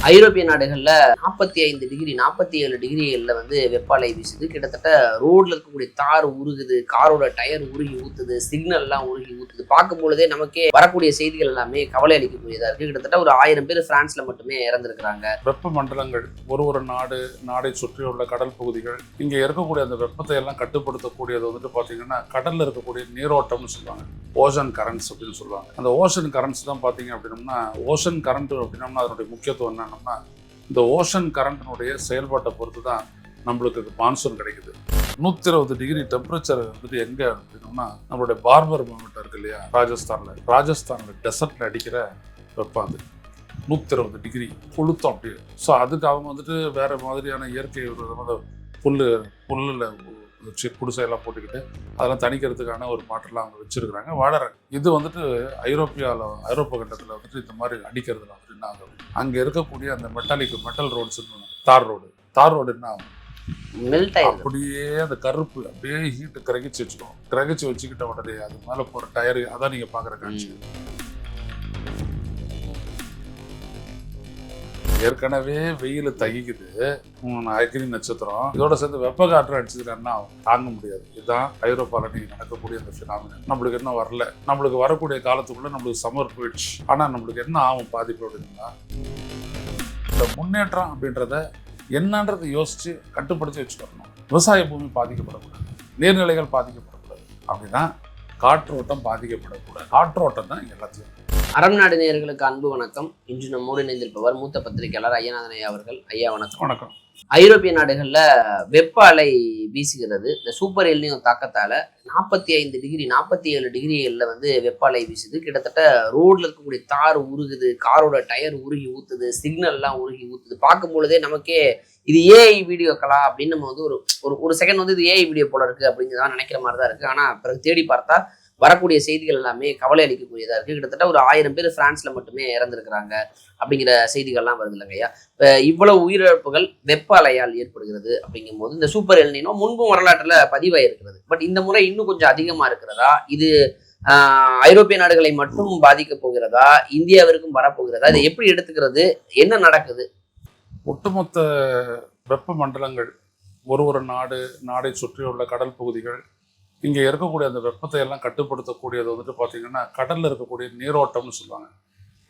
ஐரோப்பிய நாடுகள்ல 45 டிகிரி 47 டிகிரிகள்ல வந்து வெப்ப அலை வீசுது. கிட்டத்தட்ட ரோட்ல இருக்கக்கூடிய தார் உருகுது, காரோட டயர் உருகி ஊத்துது, சிக்னல் எல்லாம் உருகி ஊத்துது. பார்க்கும் பொழுதே நமக்கே வரக்கூடிய செய்திகள் எல்லாமே கவலை அளிக்கக்கூடியதா இருக்கு. கிட்டத்தட்ட ஒரு 1000 பேர் பிரான்ஸ்ல மட்டுமே இறந்திருக்கிறாங்க. வெப்ப மண்டலங்கள் ஒரு நாடை சுற்றியுள்ள கடல் பகுதிகள் இங்க இருக்கக்கூடிய அந்த வெப்பத்தை எல்லாம் கட்டுப்படுத்தக்கூடியது வந்துட்டு பாத்தீங்கன்னா கடல்ல இருக்கக்கூடிய நீரோட்டம்னு சொல்லுவாங்க, ஓஷன் கரண்ட்ஸ் அப்படின்னு சொல்லுவாங்க. அந்த ஓஷன் கரண்ட்ஸ் தான் பாத்தீங்க அப்படின்னா, ஓஷன் கரண்ட் அப்படின்னா அதனுடைய முக்கியத்துவம் என்னன்னா, இந்த ஓஷன் கரண்டினுடைய செயல்பாட்டை பொறுத்து தான் நம்மளுக்கு மான்சூன் கிடைக்குது. 120 டிகிரி டெம்பரேச்சர் வந்துட்டு எங்க அப்படின்னா நம்மளுடைய பார்பர் மாவட்டம் இருக்கு இல்லையா, ராஜஸ்தான்ல டெசர்ட்ல அடிக்கிற வெப்பம் அது 120 டிகிரி கொளுத்தம் அப்படியே. ஸோ அதுக்கு அவங்க வந்துட்டு வேற மாதிரியான இயற்கை புல்லுல வச்சு குடிசையெல்லாம் போட்டுக்கிட்டு அதெல்லாம் தணிக்கிறதுக்கான ஒரு மாற்றெல்லாம் அவங்க வச்சிருக்கிறாங்க, வாழறாங்க. இது வந்துட்டு ஐரோப்பா கண்டத்தில் வந்துட்டு இந்த மாதிரி அடிக்கிறதுல வந்துட்டு என்ன ஆகும், அங்கே இருக்கக்கூடிய அந்த மெட்டல் ரோட்ஸ் தார் ரோடு என்ன ஆகும், அப்படியே அந்த கருப்பு அப்படியே ஹீட்டு கிரகிச்சு வச்சுக்கிட்ட உடனே அது மேலே போகிற டயரு, அதான் நீங்கள் பார்க்குற காட்சி. ஏற்கனவே வெயில் தகிக்குது, அக்னி நட்சத்திரம், இதோட சேர்ந்து வெப்ப காற்று அடிச்சதுக்கு என்ன ஆகும், தாங்க முடியாது. இதுதான் ஐரோப்பாவில் நீங்க நடக்கக்கூடிய அந்த பினாமினன். நம்மளுக்கு என்ன வரல, நம்மளுக்கு வரக்கூடிய காலத்துக்குள்ள நம்மளுக்கு சம்மர் போயிடுச்சு. ஆனா நம்மளுக்கு என்ன ஆகும் பாதிப்பு அப்படின்னா, இந்த முன்னேற்றம் அப்படின்றத என்னன்றதை யோசிச்சு கட்டுப்படுத்தி வச்சுக்கணும். விவசாய பூமி பாதிக்கப்படக்கூடாது, நீர்நிலைகள் பாதிக்கப்படக்கூடாது, அப்படின்னா காற்றோட்டம் பாதிக்கப்படக்கூடாது. காற்றோட்டம் தான் எல்லாத்தையும். அறம் நாடு நேயர்களுக்கு அன்பு வணக்கம். இன்று நம்மோடு இணைந்திருப்பவர் மூத்த பத்திரிகையாளர் ஐயநாதன் ஐயா அவர்கள். ஐயா வணக்கம். வணக்கம். ஐரோப்பிய நாடுகள்ல வெப்ப அலை வீசுகிறது. இந்த சூப்பர் எல்னினோ தாக்கத்தால 45 டிகிரி 47 டிகிரிகள்ல வந்து வெப்ப அலை வீசுது. கிட்டத்தட்ட ரோட்ல இருக்கக்கூடிய தார் உருகுது, காரோட டயர் உருகி ஊத்துது, சிக்னல் எல்லாம் உருகி ஊத்துது. பார்க்கும் பொழுதே நமக்கே இது ஏஐ வீடியோக்களா அப்படின்னு நம்ம வந்து ஒரு செகண்ட் வந்து இது ஏஐ வீடியோ போல இருக்கு அப்படிங்கிறதான் நினைக்கிற மாதிரி தான் இருக்கு. ஆனா பிறகு தேடி பார்த்தா வரக்கூடிய செய்திகள் எல்லாமே கவலை அளிக்கக்கூடியதா இருக்கு. கிட்டத்தட்ட ஒரு 1000 பேர் பிரான்ஸ்ல மட்டுமே இறந்திருக்கிறாங்க அப்படிங்கிற செய்திகள்லாம் வருது இல்லைங்கய்யா. இவ்வளவு உயிரிழப்புகள் வெப்ப அலையால் ஏற்படுகிறது அப்படிங்கும் போது இந்த சூப்பர் எல்னினோ முன்பும் வரலாற்றுல பதிவாயிருக்கிறது. பட் இந்த முறை இன்னும் கொஞ்சம் அதிகமா இருக்கிறதா, இது ஐரோப்பிய நாடுகளை மட்டும் பாதிக்க போகிறதா, இந்தியாவிற்கும் வரப்போகிறதா, இதை எப்படி எடுத்துக்கிறது, என்ன நடக்குது? ஒட்டுமொத்த வெப்ப மண்டலங்கள் நாடை சுற்றியுள்ள கடல் பகுதிகள் இங்கே இருக்கக்கூடிய அந்த வெப்பத்தை எல்லாம் கட்டுப்படுத்தக்கூடியது வந்துட்டு பார்த்தீங்கன்னா கடலில் இருக்கக்கூடிய நீரோட்டம்னு சொல்லுவாங்க,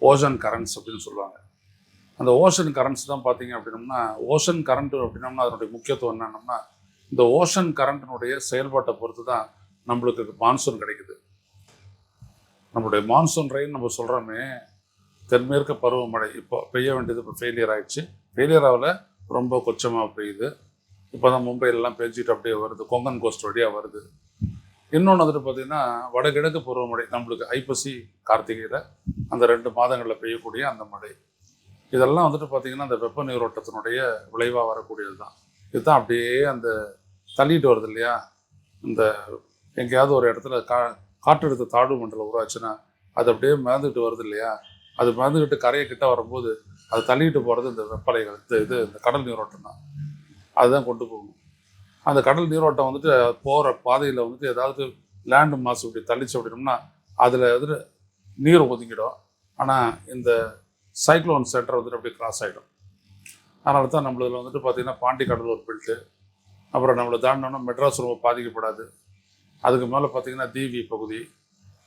ஓஷன் கரண்ட்ஸ் அப்படின்னு சொல்லுவாங்க. அந்த ஓஷன் கரண்ட்ஸ் தான் பார்த்தீங்க அப்படின்னம்னா, ஓஷன் கரண்ட் அப்படின்னம்னா அதனுடைய முக்கியத்துவம் என்னன்னா, இந்த ஓஷன் கரண்டினுடைய செயல்பாட்டை பொறுத்து தான் நம்மளுக்கு மான்சூன் கிடைக்குது. நம்மளுடைய மான்சூன் ரெயின் நம்ம சொல்கிறோமே, தென்மேற்கு பருவமழை இப்போ பெய்ய வேண்டியது இப்போ ஃபெயிலியர் ஆகிடுச்சு. ஃபெயிலியர் ஆகல, ரொம்ப கொச்சமாக பெய்யுது. இப்போ தான் மும்பையிலலாம் பெஞ்சிட்டு அப்படியே வருது, கொங்கன் கோஸ்ட் வழியாக வருது. இன்னொன்று வந்துட்டு பார்த்தீங்கன்னா வடகிழக்கு பருவமழை நம்மளுக்கு ஐப்பசி கார்த்திகையில் அந்த 2 மாதங்களில் பெய்யக்கூடிய அந்த மழை, இதெல்லாம் வந்துட்டு பார்த்தீங்கன்னா அந்த வெப்ப நீரோட்டத்தினுடைய விளைவாக வரக்கூடியது தான். இதுதான் அப்படியே அந்த தள்ளிட்டு வருது இல்லையா, இந்த எங்கேயாவது ஒரு இடத்துல காற்றழுத்த தாழ்வு மண்டலம் உருவாச்சுன்னா அது அப்படியே மிதந்துக்கிட்டு வருது இல்லையா, அது மிதந்துக்கிட்டு கரையை கிட்ட வரும்போது அது தள்ளிட்டு போகிறது இந்த வெப்பலைகள், இந்த கடல் நீரோட்டம் தான். அதுதான் கொண்டு போகும். அந்த கடல் நீரோட்டம் வந்துட்டு போகிற பாதையில் வந்துட்டு ஏதாவது லேண்டு மாசு இப்படி தள்ளிச்சு அப்படின்னோம்னா அதில் நீர் ஒதுங்கிடும். ஆனால் இந்த சைக்ளோன் சென்டர் வந்துட்டு அப்படியே கிராஸ் ஆகிடும். அதனால தான் நம்மளதில் வந்துட்டு பார்த்திங்கன்னா பாண்டி கடலூர் பெல்ட்டு, அப்புறம் நம்மளை தாண்டினோம்னா மெட்ராஸ் ரொம்ப பாதிக்கப்படாது. அதுக்கு மேலே பார்த்திங்கன்னா தீவி பகுதி,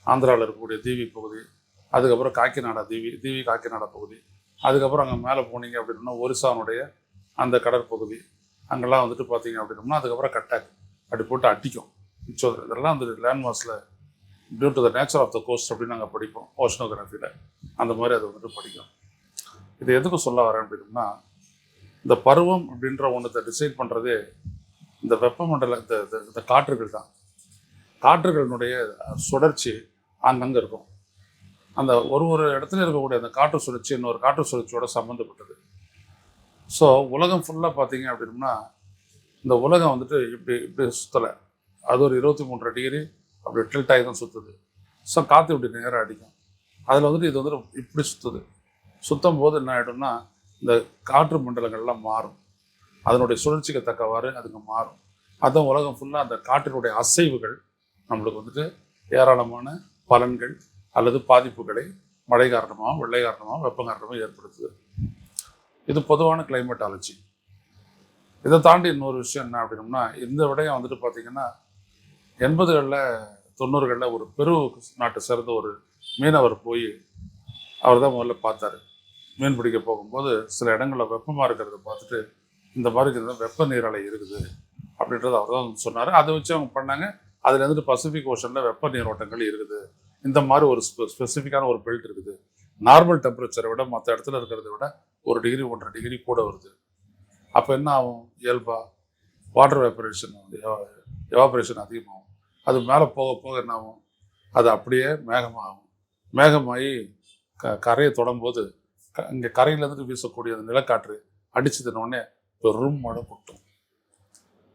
ஆந்திராவில் இருக்கக்கூடிய தீவி பகுதி, அதுக்கப்புறம் தீவி காக்கிநாடா பகுதி, அதுக்கப்புறம் அங்கே மேலே போனீங்க அப்படின்னா ஒரிசானுடைய அந்த கடற்பகுதி, அங்கெல்லாம் வந்துட்டு பார்த்தீங்க அப்படின்னோம்னா அதுக்கப்புறம் கட்டாக் அப்படி போட்டு அடிக்கும். இதெல்லாம் வந்து லேண்ட்மார்க்ஸில் due to the nature of the coast அப்படின்னு நாங்கள் படிப்போம் ஓஷனோகிராஃபியில், அந்த மாதிரி அதை வந்துட்டு படிக்கும். இது எதுக்கு சொல்ல வரேன் அப்படின்னா, இந்த பருவம் அப்படின்ற ஒன்றத்தை டிசைட் பண்ணுறதே இந்த வெப்பமண்டல இந்த காற்றுகள் தான். காற்றுகளினுடைய சுழற்சி அங்கங்கே இருக்கும். அந்த ஒரு இடத்துல இருக்கக்கூடிய அந்த காற்று சுழற்சி இன்னொரு காற்று சுழற்சியோட சம்மந்தப்பட்டது. ஸோ உலகம் ஃபுல்லாக பார்த்தீங்க அப்படின்னா இந்த உலகம் வந்துட்டு இப்படி சுற்றலை, அது ஒரு 23 டிகிரி அப்படி டில்ட் ஆகி தான் சுற்றுது. ஸோ காற்று இப்படி நேராக அடிக்கும். அதில் வந்துட்டு இது வந்துட்டு இப்படி சுற்றும் போது என்ன ஆகிடும்னா இந்த காற்று மண்டலங்கள்லாம் மாறும், அதனுடைய சுழற்சிக்கு தக்கவாறு அதுங்க மாறும். அதுதான் உலகம் ஃபுல்லாக அந்த காற்றினுடைய அசைவுகள் நம்மளுக்கு வந்துட்டு ஏராளமான பலன்கள் அல்லது பாதிப்புகளை மழை காரணமாக, வெள்ளை காரணமாக, வெப்பம் காரணமாக ஏற்படுத்துது. இது பொதுவான கிளைமேட்டாலஜி. இதை தாண்டி இன்னொரு விஷயம் என்ன அப்படின்னோம்னா, இந்த விடயம் வந்துட்டு பார்த்தீங்கன்னா 80களில் 90களில் ஒரு பெரு நாட்டை சேர்ந்த ஒரு மீனவர் போய் அவர் தான் முதல்ல பார்த்தாரு. மீன் பிடிக்க போகும்போது சில இடங்களில் வெப்பமாக இருக்கிறத பார்த்துட்டு இந்த மாதிரி இருக்கிறது வெப்ப நீரலை இருக்குது அப்படின்றத அவர் தான் சொன்னார். அதை வச்சு அவங்க பண்ணாங்க. அதில் இருந்துட்டு பசிபிக் ஓஷனில் வெப்ப நீரோட்டங்கள் இருக்குது, இந்த மாதிரி ஒரு ஸ்பெசிஃபிக்கான ஒரு பெல்ட் இருக்குது, நார்மல் டெம்பரேச்சரை விட மற்ற இடத்துல இருக்கிறத விட 1 டிகிரி 1.5 டிகிரி கூட வருது. அப்போ என்ன ஆகும்? இயல்பா வாட்டர் எவாபரேஷன் அதிகமாகும். அது மேலே போக போக என்ன ஆகும்? அது அப்படியே மேகமாகும். மேகமாகி கரையை தொடும்போது இங்கே கரையிலேருந்து வீசக்கூடிய அந்த நிலக்காற்று அடிச்சதுன்னொடனே பெரும் மழை கொட்டும்.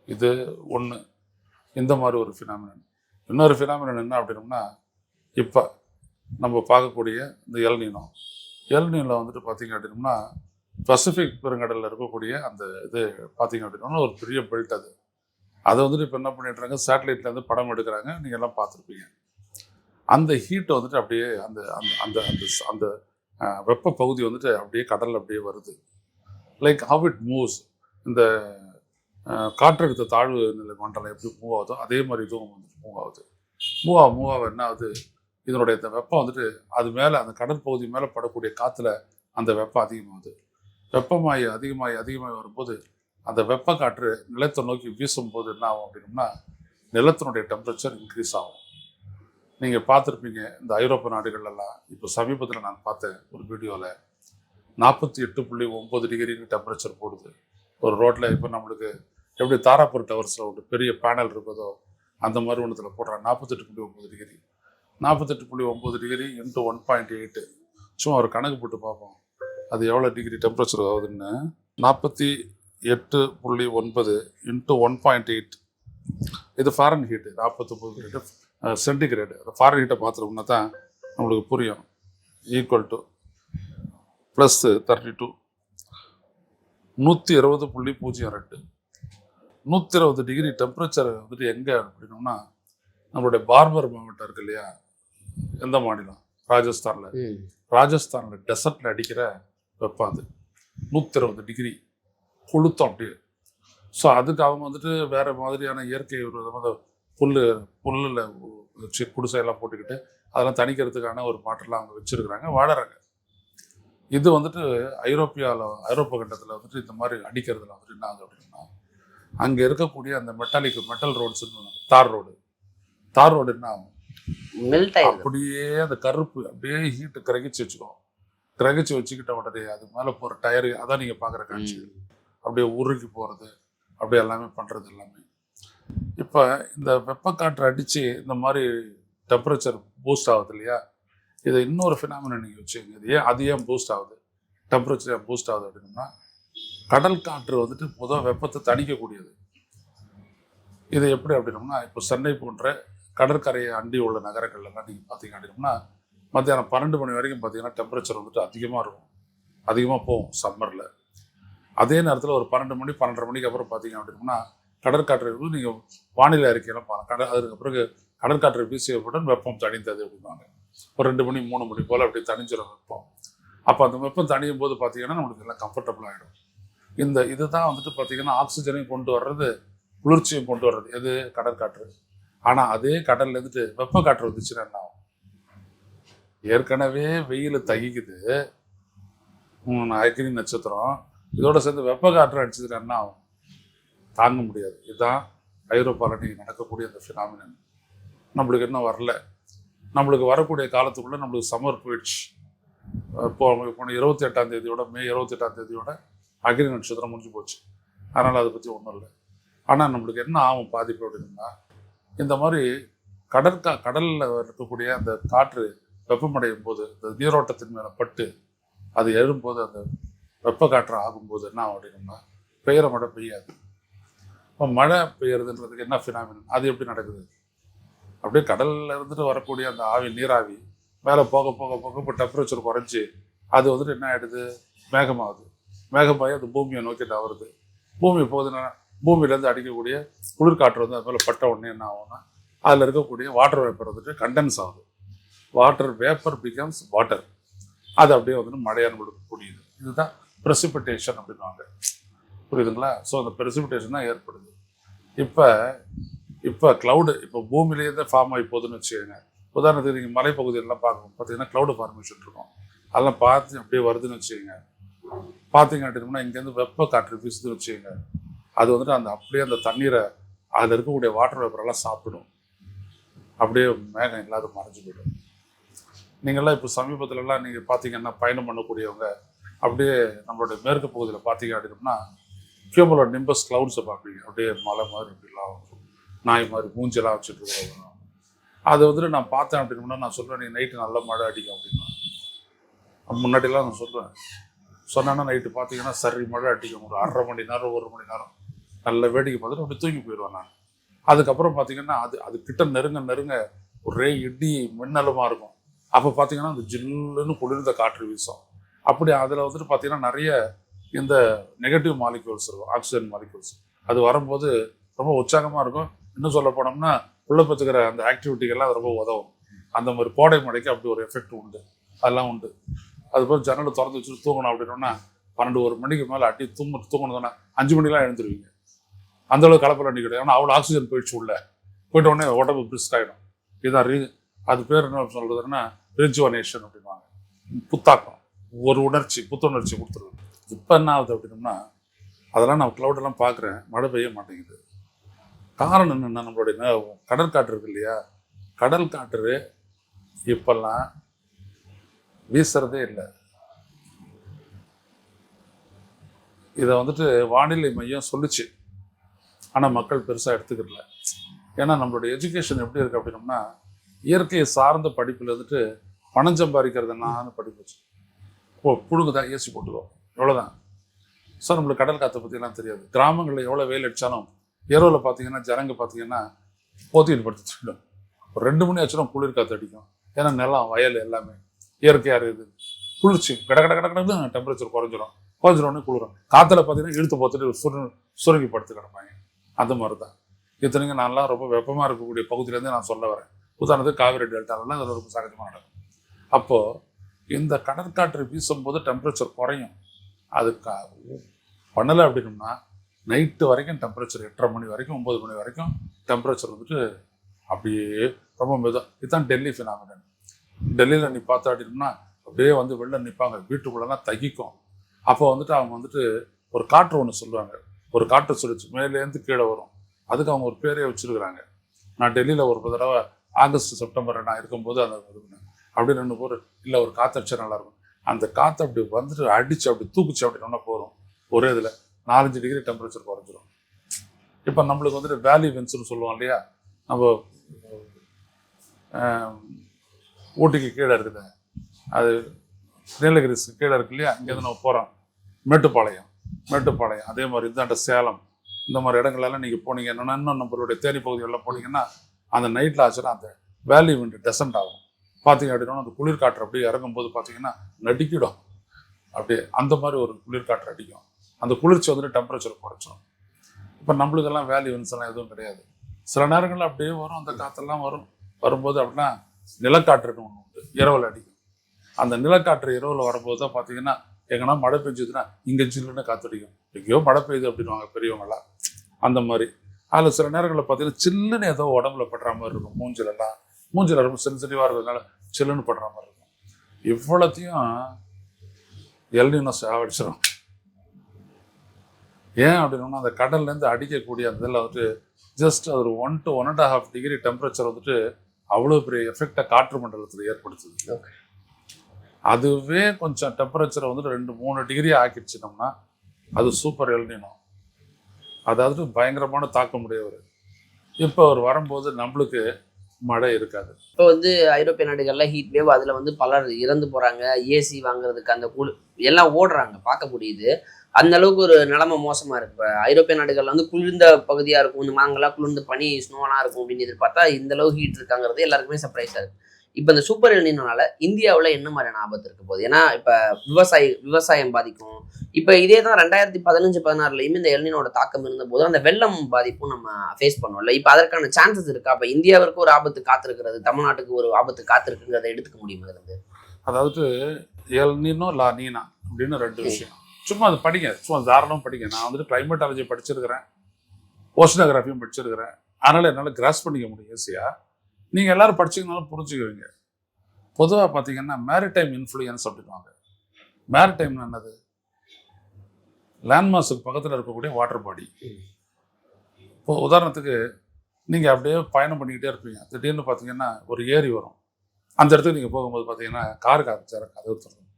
இது ஒன்று. இந்த மாதிரி ஒரு ஃபினாமினன். இன்னொரு ஃபினாமினன் என்ன அப்படின்னோம்னா, இப்போ நம்ம பார்க்கக்கூடிய இந்த எல்னினோ வந்துட்டு பார்த்தீங்க அப்படின்னோம்னா பசிபிக் பெருங்கடலில் இருக்கக்கூடிய அந்த இது பார்த்தீங்க அப்படின்னா ஒரு பெரிய பெல்ட். அதை வந்துட்டு இப்போ என்ன பண்ணிட்டுறாங்க, சேட்டலைட்லேருந்து படம் எடுக்கிறாங்க, நீங்கள் எல்லாம் பார்த்துருப்பீங்க. அந்த ஹீட்டை வந்துட்டு அப்படியே அந்த அந்த அந்த அந்த வெப்ப பகுதி வந்துட்டு அப்படியே கடலில் அப்படியே வருது. Like how it moves. இந்த காற்றழுத்த தாழ்வு நிலை மண்டலம் எப்படி மூவ் ஆகுதோ அதே மாதிரி இதுவும் வந்துட்டு மூவ் ஆக என்ன ஆகுது, இதனுடைய இந்த வெப்பம் வந்துட்டு அது மேலே அந்த கடற்பகுதி மேலே படக்கூடிய காற்றுல அந்த வெப்பம் அதிகமாகுது. வெப்பமாகி அதிகமாகி வரும்போது அந்த வெப்ப காற்று நிலத்தை நோக்கி வீசும்போது என்ன ஆகும் அப்படின்னோம்னா நிலத்தினுடைய டெம்பரேச்சர் இன்க்ரீஸ் ஆகும். நீங்கள் பார்த்துருப்பீங்க இந்த ஐரோப்பா நாடுகள்லாம். இப்போ சமீபத்தில் நான் பார்த்தேன் ஒரு வீடியோவில் 48.9 டிகிரிக்கு டெம்பரேச்சர் போடுது ஒரு ரோட்டில். இப்போ நம்மளுக்கு எப்படி தாராப்பூர் டவர்ஸில் ஒரு பெரிய பேனல் இருக்குதோ அந்த மாதிரி ஒன்றத்தில் போடுறாங்க 48.9 டிகிரி. 48.9 degree into 1.8. சும்மா ஒரு கணக்கு போட்டு பார்ப்போம் அது எவ்வளோ டிகிரி டெம்பரேச்சர் ஆகுதுன்னு. 48.9 இன்ட்டு 1.8. இது ஃபாரன் ஹீட்டு. 49 சென்டிகிரேடு. ஃபாரன் ஹீட்டை பார்த்துருக்கோம்னா தான் நம்மளுக்கு புரியும். Equal to +32 120.02. 120 டிகிரி டெம்பரேச்சர் வந்துட்டு எங்கே அப்படின்னோம்னா நம்மளுடைய பார்பர் மாவட்டம் இருக்கு இல்லையா, எந்த மாநிலம்? ராஜஸ்தானில் டெசர்ட்டில் அடிக்கிற வெப்பம் அது 120 டிகிரி கொளுத்தம் அப்படியே. ஸோ அதுக்கு அவங்க வந்துட்டு வேறு மாதிரியான இயற்கை ஒரு விதமாக புல்லில் வச்சு குடிசையெல்லாம் போட்டுக்கிட்டு அதெல்லாம் தணிக்கிறதுக்கான ஒரு மாற்றெல்லாம் அவங்க வச்சுருக்குறாங்க, வாழறாங்க. இது வந்துட்டு ஐரோப்பா கண்டத்தில் வந்துட்டு இந்த மாதிரி அடிக்கிறதுல வந்துட்டு என்ன ஆகுது அப்படின்னா அங்கே இருக்கக்கூடிய அந்த மெட்டல் ரோட்ஸ், தார் ரோடு என்ன ஆகும், அப்படியே அந்த கருப்பு அப்படியே ஹீட்டு கிரகிச்சு வச்சுக்கிட்ட உடனே அது மேலே போகிற டயரு, அதான் நீங்கள் பார்க்குற காட்சி, அப்படியே உருகி போகிறது, அப்படியே எல்லாமே பண்ணுறது எல்லாமே. இப்போ இந்த வெப்பக்காற்று அடித்து இந்த மாதிரி டெம்பரேச்சர் பூஸ்ட் ஆகுது இல்லையா, இதை இன்னொரு ஃபினாமினன் நீங்கள் வச்சுக்கோங்க. அது ஏன் பூஸ்ட் ஆகுது, டெம்பரேச்சர் ஏன் பூஸ்ட் ஆகுது அப்படின்னா கடல் காற்று வந்துட்டு பொதுவாக வெப்பத்தை தணிக்கக்கூடியது. இது எப்படி அப்படின்னோம்னா இப்போ சென்னை போன்ற கடற்கரையை அண்டி உள்ள நகரங்கள்லாம் நீங்கள் பார்த்தீங்க அப்படின்னா மத்தியானம் 12 மணி வரைக்கும் பார்த்தீங்கன்னா டெம்பரேச்சர் வந்துட்டு அதிகமாக போகும் சம்மரில். அதே நேரத்தில் ஒரு 12 மணி 12:30 மணிக்கு அப்புறம் பார்த்தீங்க அப்படின்னா கடற்காற்று நீங்கள் வானிலை அறிக்கையெல்லாம் பாருங்கள். அதுக்கு பிறகு கடற்காற்று வீசியவுடன் வெப்பம் தணிந்தது அப்படிம்பாங்க. ஒரு 2 மணி 3 மணி போல் அப்படி தணிஞ்சிடும் வெப்பம். அப்போ அந்த வெப்பம் தணியும் போது பார்த்தீங்கன்னா நம்மளுக்கு எல்லாம் கம்ஃபர்டபுள் ஆகிடும். இதுதான் வந்துட்டு பார்த்தீங்கன்னா ஆக்சிஜனையும் கொண்டு வர்றது, குளிர்ச்சியும் கொண்டு வர்றது எது, கடற்காற்று. ஆனால் அதே கடல்ல இருந்துட்டு வெப்ப காற்று வந்துச்சுன்னா என்ன ஆகும்? ஏற்கனவே வெயில் தகிக்குது, அக்னி நட்சத்திரம், இதோட சேர்ந்து வெப்ப காற்று அடிச்சதுன்னா என்ன ஆகும்? தாங்க முடியாது. இதுதான் ஐரோப்பாவில் நீங்கள் நடக்கக்கூடிய அந்த ஃபினாமினன். நம்மளுக்கு இன்னும் வரல. நம்மளுக்கு வரக்கூடிய காலத்துக்குள்ளே நம்மளுக்கு சம்மர் போயிடுச்சு. இப்போ 28ஆம் தேதியோட மே 28ஆம் தேதியோட அக்னி நட்சத்திரம் முடிஞ்சு போச்சு. அதனால் அதை பற்றி ஒன்றும் இல்லை. ஆனால் நம்மளுக்கு என்ன ஆகும் பாதிப்பு அப்படின்னா இந்த மாதிரி கடலில் இருக்கக்கூடிய அந்த காற்று வெப்பமடையும் போது இந்த நீரோட்டத்தின் மேலே பட்டு அது எழும்போது அந்த வெப்ப காற்று ஆகும்போது என்ன ஆகும் அப்படின்னா பெய்கிற மழை பெய்யாது. இப்போ மழை பெய்யறதுன்றதுக்கு என்ன ஃபினாமினன், அது எப்படி நடக்குது? அப்படியே கடலில் இருந்துட்டு வரக்கூடிய அந்த நீராவி மேலே போக போக போக இப்போ டெம்பரேச்சர் குறைஞ்சி அது வந்துட்டு என்ன ஆகிடுது, மேகமாகி அது பூமியை நோக்கி நகருது. பூமி போகுதுன்னா பூமியிலேருந்து அடிக்கக்கூடிய குளிர்காற்று வந்து அது மேலே பட்ட உடனே என்ன ஆகும்னா அதில் இருக்கக்கூடிய வாட்டர் வேப்பர் வந்துட்டு கண்டென்ஸ் ஆகுது. Water vapour becomes water. அது அப்படியே வந்துட்டு மழையாக நம்மளுக்கு புரியுது. இதுதான் ப்ரெசிபிட்டேஷன் அப்படின்வாங்க. புரியுதுங்களா? ஸோ அந்த ப்ரெசிபிட்டேஷன் தான் ஏற்படுது. இப்போ இப்போ க்ளவுடு இப்போ பூமியிலேயே தான் ஃபார்ம் ஆகி போகுதுன்னு வச்சுக்கோங்க. உதாரணத்துக்கு நீங்கள் மலைப்பகுதியெல்லாம் பார்க்கணும், பார்த்தீங்கன்னா க்ளவுடு ஃபார்மேஷன் இருக்கும். அதெல்லாம் பார்த்து அப்படியே வருதுன்னு வச்சுக்கோங்க. பார்த்தீங்க அப்படின்னா இங்கேருந்து வெப்ப காற்று வீசுதுன்னு வச்சுக்கோங்க. அது வந்துட்டு அந்த அப்படியே அந்த தண்ணீரை அதில் இருக்கக்கூடிய வாட்டர் வேப்பரெல்லாம் சாப்பிடும். அப்படியே மேகம் இல்லாத மறைஞ்சு போயிடும். நீங்கள்லாம் இப்போ சமீபத்துலலாம் நீங்கள் பார்த்தீங்கன்னா பயணம் பண்ணக்கூடியவங்க அப்படியே நம்மளுடைய மேற்கு பகுதியில் பார்த்தீங்க அப்படின்னா கியூமுலோ நிம்பஸ் கிளவுட்ஸை பார்ப்பீங்க. அப்படியே மலை மாதிரி இப்படிலாம் நாய் மாதிரி மூஞ்செல்லாம் வச்சுட்டு இருக்கிறவங்க. அது வந்துட்டு நான் பார்த்தேன் அப்படின்னா நான் சொல்லுவேன், நீ நைட்டு நல்லா மழை அடிக்கும் அப்படின்னா. முன்னாடிலாம் நான் சொல்லுவேன், சொன்னேன்னா நைட்டு பார்த்தீங்கன்னா சரி மழை அடிக்கும். ஒரு 1/2 மணி நேரம் 1 மணி நேரம் நல்ல வேடிக்கை பார்த்துட்டு அப்படி தூங்கி போயிடுவேன் நான். அதுக்கப்புறம் பார்த்தீங்கன்னா அது கிட்ட நெருங்க ஒரே இடி மின்னலுமா இருக்கும். அப்போ பார்த்தீங்கன்னா அந்த ஜில்லுன்னு குளிர்ந்த காற்று வீசும். அப்படி அதில் வந்துட்டு பார்த்தீங்கன்னா நிறைய இந்த நெகட்டிவ் மாலிக்யூல்ஸ் இருக்கும், ஆக்சிஜன் மாலிக்யூல்ஸ். அது வரும்போது ரொம்ப உற்சாகமாக இருக்கும். இன்னும் சொல்ல போனோம்னா உள்ள பத்துக்கிற அந்த ஆக்டிவிட்டிகள்லாம் அது ரொம்ப உதவும். அந்த மாதிரி கோடை மழைக்கு அப்படி ஒரு எஃபெக்ட் உண்டு, அதெல்லாம் உண்டு. அதுபோல் ஜன்னலை திறந்து வச்சுட்டு தூங்கணும் அப்படின்னோன்னா 12-1 மணிக்கு மேலே அட்டி தூங்கணுதுன்னா 5 மணிலாம் எழுந்துருவீங்க. அந்தளவுக்கு கலப்பல் அடி கிடையாது. ஆனால் அவ்வளோ ஆக்சிஜன் போயிடுச்சு உள்ள. போயிட்ட உடனே உடம்பு பிரிஸ்க் ஆகிடும். இதுதான் அது பேர் என்ன சொல்றதுன்னா ரிஜுவனேஷன் அப்படின்வாங்க. புத்தாக்கம், ஒரு புத்துணர்ச்சி கொடுத்துருது. இப்போ என்ன ஆகுது அப்படின்னோம்னா அதெல்லாம் நான் க்ளவுடெல்லாம் பார்க்குறேன், மழை பெய்ய மாட்டேங்குது. காரணம் என்னென்னா நம்மளுடைய கடற்காற்று இருக்கு இல்லையா, கடல் காற்று இப்பெல்லாம் வீசுறதே இல்லை. இதை வந்துட்டு வானிலை மையம் சொல்லிச்சு, ஆனால் மக்கள் பெருசாக எடுத்துக்கிறல. ஏன்னா நம்மளுடைய எஜுகேஷன் எப்படி இருக்குது அப்படின்னோம்னா இயற்கையை சார்ந்த படிப்பில் வந்துட்டு பணம் சம்பாதிக்கிறது நான் படிப்பு வச்சு புழுங்குதான் ஏசி போட்டுக்கோ எவ்வளோதான். ஸோ நம்மளுக்கு கடல் காற்றை பற்றிலாம் தெரியாது. கிராமங்களில் எவ்வளோ வெயில் அடித்தாலும் இரவில் பார்த்தீங்கன்னா ஜனங்க பார்த்தீங்கன்னா போத்திட்டு படுத்துடும். ஒரு 2 மணி ஆச்சுன்னா குளிர் காற்று அடிக்கும். ஏன்னா நிலம் வயல் எல்லாமே இயற்கையாக இருக்குது. குளிர்ச்சி கடன்னு டெம்பரேச்சர் குறைஞ்சிரோன்னு குளிரும். காற்றுல பார்த்தீங்கன்னா இழுத்து போத்துட்டு சுருங்கி படுத்து கிடப்பாங்க. அந்த மாதிரி தான். இத்தனைக்கும் நான்லாம் ரொம்ப வெப்பமாக இருக்கக்கூடிய பகுதியிலேருந்து நான் சொல்ல வரேன். உதாரணத்துக்கு காவிரி டெல்டாலாம் அதில் ரொம்ப சகஜமாக நடக்கும். அப்போது இந்த கடற்காற்று வீசும்போது டெம்பரேச்சர் குறையும். அது பண்ணலை அப்படின்னோம்னா நைட்டு வரைக்கும் டெம்பரேச்சர் 8:30 மணி வரைக்கும் 9 மணி வரைக்கும் டெம்பரேச்சர் வந்துட்டு அப்படியே ரொம்ப மெதுவாக. இதுதான் டெல்லி ஃபினாமினன். டெல்லியில் நீ பார்த்தா அப்படின்னா அப்படியே வந்து வெளில நிற்பாங்க, வீட்டுக்குள்ளெல்லாம் தகிக்கும். அப்போ வந்துட்டு அவங்க வந்துட்டு ஒரு காற்று ஒன்று சொல்லுவாங்க, ஒரு காற்று சுழற்சி மேலேருந்து கீழே வரும். அதுக்கு அவங்க ஒரு பேரே வச்சுருக்குறாங்க. நான் டெல்லியில் ஒரு தடவை ஆகஸ்ட் செப்டம்பர் நான் இருக்கும்போது அந்த அப்படி 2 பேர் இல்லை ஒரு காற்றடிச்சா நல்லாயிருக்கும். அந்த காற்று அப்படி வந்துட்டு அடித்து அப்படி தூக்குச்சு அப்படின்னா போதும், ஒரே இதில் 4-5 டிகிரி டெம்பரேச்சர் குறைஞ்சிரும். இப்போ நம்மளுக்கு வந்துட்டு வேலி விண்ட்ஸ்னு சொல்லுவோம் இல்லையா, நம்ம ஊட்டிக்கு கீழே இருக்குது, அது நீலகிரிஸ்க்கு கீழே இருக்கு இல்லையா, இங்கேருந்து நம்ம போகிறோம் மேட்டுப்பாளையம் அதே மாதிரி இந்தாண்ட சேலம், இந்த மாதிரி இடங்கள்லாம் நீங்கள் போனீங்க என்னென்னா இன்னும் நம்மளுடைய தேனி பகுதிகளெலாம் போனீங்கன்னா அந்த நைட்டில் ஆச்சுன்னா அந்த வேலி விண்டு டெசன்ட் ஆகும். பார்த்தீங்க அப்படின்னா அந்த குளிர்காற்று அப்படியே இறங்கும்போது பார்த்தீங்கன்னா நடிக்கிடும். அப்படியே அந்த மாதிரி ஒரு குளிர்காற்று அடிக்கும். அந்த குளிர்ச்சி வந்துட்டு டெம்பரேச்சர் குறைச்சோம். இப்போ நம்மளுக்கெல்லாம் வேலி விண்ட்ஸ் எல்லாம் எதுவும் கிடையாது. சில நேரங்களில் அப்படியே வரும், அந்த காற்றெல்லாம் வரும்போது அப்படின்னா நிலக்காற்றுன்னு ஒன்று உண்டு, இரவில் அடிக்கும். அந்த நிலக்காற்று இரவில் வரும்போது தான் பார்த்தீங்கன்னா எங்கன்னா மழை பெஞ்சதுன்னா இங்கே ஜில்லுன்னு காற்றடிக்கும். எங்கேயோ மழை பெய்யுது அப்படின்வாங்க பெரியவங்களாம். அந்த மாதிரி அதில் சில நேரங்களில் பார்த்தீங்கன்னா சில்லுன்னு ஏதோ உடம்புல படுற மாதிரி இருக்கும். மூஞ்சில் ரொம்ப சென்சிட்டிவாக இருக்கிறதுனால சில்லுன்னு படுற மாதிரி இருக்கும். இவ்வளோத்தையும் எல்னினோ சாவடிச்சிடும். ஏன் அப்படின்னா அந்த கடல்லேருந்து அடிக்கக்கூடிய அந்த இதில் வந்துட்டு ஜஸ்ட் அது 1 to 1.5 டிகிரி டெம்பரேச்சர் வந்துட்டு அவ்வளோ பெரிய எஃபெக்டை காற்று மண்டலத்தில் ஏற்படுத்துது. அதுவே கொஞ்சம் டெம்பரேச்சரை வந்துட்டு 2-3 டிகிரி ஆக்கிடுச்சினோம்னா அது சூப்பர் எல்னினோ. அதாவது பயங்கரமான தாக்கம் உடையவர். இப்போ அவர் வரும்போது நம்மளுக்கு மழை இருக்காது. இப்போ வந்து ஐரோப்பிய நாடுகள்ல ஹீட் வேவ், அதில் வந்து பலர் இறந்து போகிறாங்க. ஏசி வாங்குறதுக்கு அந்த எல்லாம் ஓடுறாங்க, பார்க்க முடியுது. அந்த அளவுக்கு ஒரு நிலைமை மோசமாக இருக்கு. இப்போ ஐரோப்பிய நாடுகளில் வந்து குளிர்ந்த பகுதியாக இருக்கும், இந்த மாங்கெல்லாம் குளிர்ந்து பனி ஸ்னோலாம் இருக்கும் அப்படின்னு எதிர்பார்த்தா இந்த அளவு ஹீட் இருக்காங்கிறது எல்லாருக்குமே சர்ப்ரைஸாக இருக்குது. இப்போ இந்த சூப்பர் எல்னினோனால இந்தியாவில் என்ன மாதிரியான ஆபத்து இருக்க போகுது? ஏன்னா இப்போ விவசாயம் பாதிக்கும். இப்போ இதே தான் 2015-16 இந்த எல்னினோட தாக்கம் இருந்தபோது அந்த வெள்ளம் பாதிப்பும் நம்ம ஃபேஸ் பண்ணுவோம்ல. இப்போ அதற்கான சான்சஸ் இருக்கா? அப்போ இந்தியாவிற்கு ஒரு ஆபத்து காத்திருக்கிறது, தமிழ்நாட்டுக்கு ஒரு ஆபத்து காத்திருக்குங்கிறத எடுத்துக்க முடியுமா இருந்து? அதாவது எல்னினோ லா நீனா அப்படின்னு 2 விஷயம். சும்மா அது படிங்க, சும்மா தாராளமாக படிங்க. நான் வந்துட்டு கிளைமேட்டாலஜி படிச்சிருக்கிறேன், ஓஷனோகிராஃபியும் படிச்சிருக்கிறேன். அதனால் என்னால் கிராஸ் பண்ணிக்க முடியும் ஈஸியாக. நீங்கள் எல்லாரும் படிச்சிங்கனாலும் புரிஞ்சுக்குவீங்க. பொதுவாக பார்த்தீங்கன்னா மேரிடைம் இன்ஃப்ளூயன்ஸ் அப்படின்வாங்க. மேரிடைம்னு என்னது? லேண்ட்மாஸுக்கு பக்கத்தில் இருக்கக்கூடிய வாட்டர் பாடி. இப்போ உதாரணத்துக்கு நீங்கள் அப்படியே பயணம் பண்ணிக்கிட்டே இருப்பீங்க, திடீர்னு பார்த்தீங்கன்னா ஒரு ஏரி வரும். அந்த இடத்துக்கு நீங்கள் போகும்போது பார்த்தீங்கன்னா கார் காற்று கதவு திறக்கும்,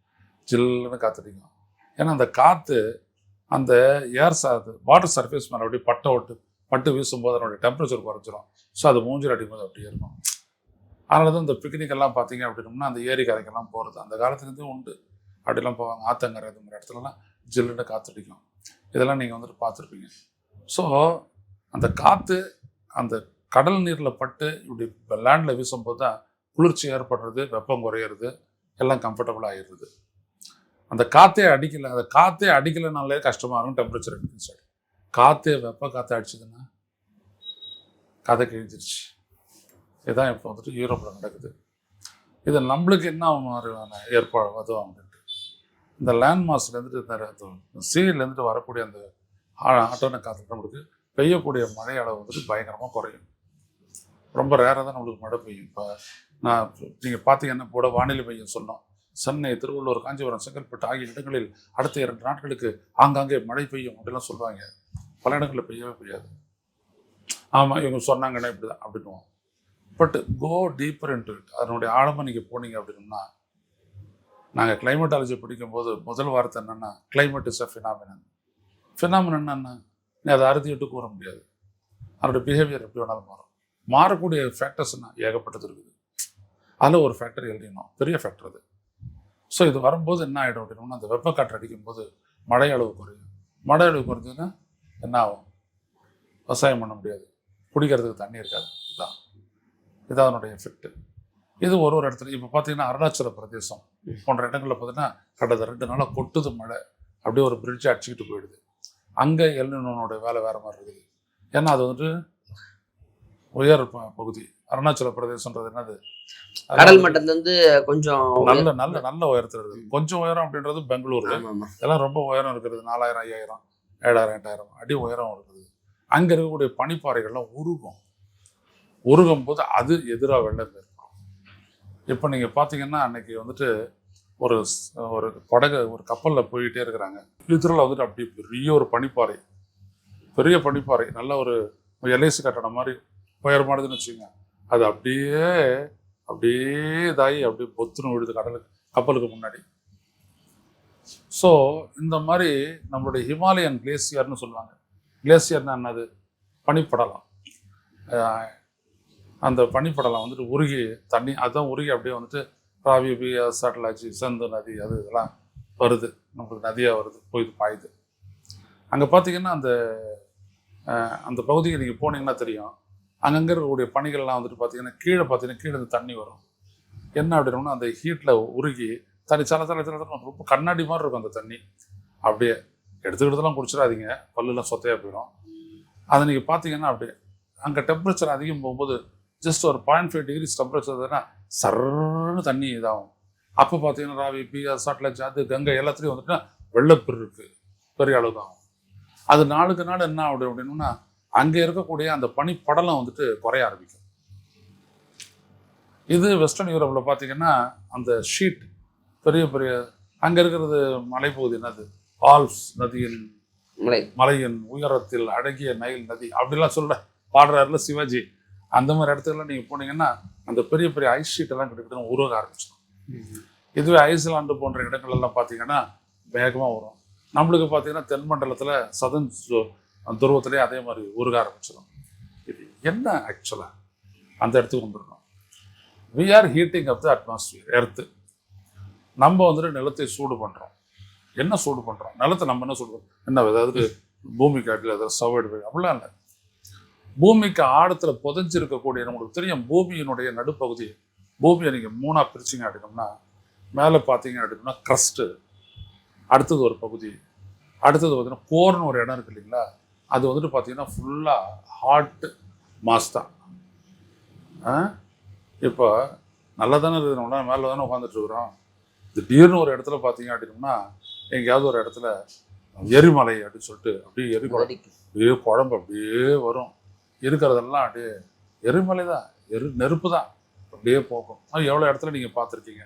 ஜில்லுன்னு காற்றுடிக்கும். ஏன்னா அந்த காற்று அந்த வாட்டர் சர்ஃபேஸ் மேலே அப்படியே பட்டு வீசும்போது அதனுடைய டெம்பரேச்சர் குறைச்சிரும். ஸோ அது மூஞ்சில் அடிக்கும்போது அப்படியே இருக்கும். அதனால தான் இந்த பிக்னிக் எல்லாம் பார்த்தீங்க அப்படின்னோம்னா அந்த ஏரி கரைக்கெல்லாம் போகிறது அந்த காலத்துலேருந்தே உண்டு. அப்படிலாம் போவாங்க. ஆத்தங்கரை இது மாதிரி இடத்துலலாம் ஜில்லுன்னு காற்றடிக்கும். இதெல்லாம் நீங்கள் வந்துட்டு பார்த்துருப்பீங்க. ஸோ அந்த காற்று அந்த கடல் நீரில் பட்டு இப்படி லேண்டில் வீசும்போது தான் குளிர்ச்சி ஏற்படுறது, வெப்பம் குறையிறது, எல்லாம் கம்ஃபர்டபுளாக ஆகிடுறது. அந்த காற்றே அடிக்கலைனாலே கஷ்டமாக இருக்கும். டெம்பரேச்சர் இன்க்ரீஸ் ஆகிடும். வெப்ப காற்று அடிச்சதுன்னா கதை கிழிஞ்சிருச்சு. இதுதான் இப்போ வந்துட்டு யூரோப்பில் நடக்குது. இது நம்மளுக்கு என்ன மாதிரியான ஏற்பாடு அதுவும் அப்படின்ட்டு இந்த லேண்ட் மாஸ்லேருந்துட்டு சீலேருந்துட்டு வரக்கூடிய அந்த ஆட்டோன காற்று நம்மளுக்கு பெய்யக்கூடிய மழை அளவு வந்துட்டு பயங்கரமாக குறையும். ரொம்ப ரேராக தான் நம்மளுக்கு மழை பெய்யும். இப்போ நீங்கள் பார்த்தீங்கன்னா கூட வானிலை மையம் சொன்னோம், சென்னை, திருவள்ளூர், காஞ்சிபுரம், செங்கல்பட்டு ஆகிய இடங்களில் அடுத்த 2 நாட்களுக்கு ஆங்காங்கே மழை பெய்யும் அப்படிலாம் சொல்லுவாங்க. பல இடங்களில் பெய்யவே பெய்யாது. ஆமாம், இவங்க சொன்னாங்கன்னா இப்படி தான் அப்படின்னுவோம். But go deeper into it. அதனுடைய ஆழமாக நீங்கள் போனீங்க அப்படின்னா, நாங்கள் கிளைமேட்டாலஜி படிக்கும்போது முதல் வார்த்தை என்னென்னா, climate is a phenomenon. Phenomenon என்ன? நீ அதை அறுதிட்டு கூற முடியாது. அதனுடைய பிஹேவியர் எப்படி வேணாலும் மாறும். மாறக்கூடிய ஃபேக்டர்ஸ்னா ஏகப்பட்டது இருக்குது. அதில் ஒரு ஃபேக்டர் எழுதினோம், பெரிய ஃபேக்டர் அது. ஸோ இது வரும்போது என்ன ஆகிடும் அப்படின்னா, அந்த வெப்பக்காற்று அடிக்கும்போது மழை அளவு குறையும். மழை அளவு குறைஞ்சதுன்னா என்ன ஆகும்? விவசாயம் பண்ண முடியாது, குடிக்கிறதுக்கு தண்ணி இருக்காது. இதான் அதனுடைய எஃபெக்ட். இது ஒரு இடத்துல இப்போ பார்த்தீங்கன்னா அருணாச்சல பிரதேசம் போன்ற இடங்களில் பார்த்தீங்கன்னா கடந்த 2 நாளாக கொட்டுது மழை. அப்படியே ஒரு பிரிட்ஜை அடிச்சுக்கிட்டு போயிடுது. அங்கே எல்னினோனுடைய வேலை வேறு மாதிரி இருக்குது. ஏன்னா அது வந்துட்டு உயர் பகுதி. அருணாச்சல பிரதேசன்றது என்னது? கடல் மட்டத்திலிருந்து கொஞ்சம் நல்ல நல்ல நல்ல உயரத்தில் இருக்குது. கொஞ்சம் உயரம் அப்படின்றது பெங்களூர். இதெல்லாம் ரொம்ப உயரம் இருக்கிறது. 4000, 5000, 7000, 8000 அடி உயரம் இருக்குது. அங்கே இருக்கக்கூடிய பனிப்பாறைகள்லாம் உருகும் போது அது எதிராக வெள்ளம் இருக்கும். இப்போ நீங்கள் பார்த்தீங்கன்னா அன்னைக்கு வந்துட்டு ஒரு ஒரு கப்பலில் போயிட்டே இருக்கிறாங்க. லிட்டரில் வந்துட்டு அப்படி பெரிய ஒரு பனிப்பாறை, பெரிய பனிப்பாறை, நல்ல ஒரு எல்ஐசி கட்டணம் மாதிரி உயரமானதுன்னு வச்சுக்கோங்க. அது அப்படியே இதாகி அப்படியே பொத்துன்னு விழுது கப்பலுக்கு முன்னாடி. ஸோ இந்த மாதிரி நம்மளுடைய ஹிமாலயன் கிளேசியர்னு சொல்லுவாங்க. கிளேசியர்னா என்னது? பனிப்படலம். அந்த பனிப்படலம் வந்துட்டு உருகி தண்ணி அதுதான் உருகி அப்படியே வந்துட்டு ராவி, பியாஸ், சட்லாச்சி, சிந்து நதி அது இதெல்லாம் வருது, நம்மளுக்கு நதியாக வருது, போய் பாயுது. அங்கே பார்த்தீங்கன்னா அந்த பகுதிக்கு நீங்கள் போனீங்கன்னா தெரியும். அங்கங்கே இருக்கக்கூடிய பனிகள்லாம் வந்துட்டு பார்த்தீங்கன்னா கீழே இருந்து தண்ணி வரும். என்ன அப்படின்னா அந்த ஹீட்டில் உருகி தண்ணி சல ரொம்ப கண்ணாடி மாதிரி இருக்கும் அந்த தண்ணி. அப்படியே எடுத்துக்கிட்டதெல்லாம் குடிச்சிடாதீங்க, பல்லுலாம் சொத்தையாக போயிடும். அதை நீங்கள் பார்த்தீங்கன்னா அப்படியே அங்கே டெம்பரேச்சர் அதிகம் போகும்போது ஜஸ்ட் ஒரு 0.5 டிகிரிஸ் டெம்பரேச்சர் சர்ன்னு தண்ணி இதாகும். அப்போ பார்த்தீங்கன்னா ராவி, பியாஸ், சட்லஜ், அது கங்கை எல்லாத்துலேயும் வந்துட்டுனா வெள்ளப்பெரு இருக்குது, பெரிய அளவு தான் ஆகும். அது நாளுக்கு நாள் என்ன ஆகுது அப்படின்னா அங்கே இருக்கக்கூடிய அந்த பனிப்படலம் வந்துட்டு குறைய ஆரம்பிக்கும். இது வெஸ்டர்ன் யூரோப்பில் பார்த்தீங்கன்னா அந்த ஷீட் பெரிய பெரிய அங்கே இருக்கிறது மலைப்பகுதி என்னது? ஆல்ப்ஸ் நதியின் மலையின் உயரத்தில் அடங்கிய நைல் நதி அப்படிலாம் சொல்ல பாடுறாருல சிவாஜி. அந்த மாதிரி இடத்துக்குலாம் நீங்கள் போனீங்கன்னா அந்த பெரிய பெரிய ஐஸ் ஷீட் எல்லாம் கிட்டத்தட்ட உருக ஆரம்பிச்சிடும். இதுவே ஐஸ்லாண்டு போன்ற இடங்கள்லாம் பார்த்தீங்கன்னா வேகமாக வரும். நம்மளுக்கு பார்த்தீங்கன்னா தென்மண்டலத்தில் சதன் துருவத்திலே அதே மாதிரி உருக ஆரம்பிச்சிடும். இது என்ன ஆக்சுவலாக அந்த இடத்துக்கு வந்துடணும். We are heating up the atmosphere, earth. நம்ம வந்துட்டு நிலத்தை சூடு பண்ணுறோம். என்ன சூடு பண்ணுறோம்? நிலத்தை நம்ம என்ன சூடு பண்ணுறோம்? என்ன ஏதாவது பூமிக்கு அடியில் ஏதாவது சவடு அப்படிலாம் இல்லை. பூமிக்கு ஆழத்தில் புதைஞ்சிருக்கக்கூடிய நம்மளுக்கு தெரியும் பூமியினுடைய நடுப்பகுதி. பூமியை நீங்கள் 3ஆக பிரிச்சிங்க அப்படின்னோம்னா மேலே பார்த்தீங்க அப்படின்னா க்ரஸ்ட்டு, அடுத்தது ஒரு பகுதி, அடுத்தது பார்த்தீங்கன்னா கோர்னு ஒரு இடம் இருக்குது இல்லைங்களா? அது வந்துட்டு பார்த்தீங்கன்னா ஃபுல்லாக ஹாட் மாஸ் தான். இப்போ நல்லா தானே இருக்குது, நம்மளால மேலே தானே உட்காந்துட்டு இருக்கிறோம். திடீர்னு ஒரு இடத்துல பார்த்தீங்க அப்படின்னோம்னா எங்கேயாவது ஒரு இடத்துல எரிமலை அப்படின்னு சொல்லிட்டு அப்படியே எரிமலை கொதிக்கும். அப்படியே குழம்பு அப்படியே வரும். இருக்கிறதெல்லாம் அப்படியே எரிமலை தான், நெருப்பு தான் அப்படியே போகும். அது எவ்வளோ இடத்துல நீங்கள் பார்த்துருக்கீங்க.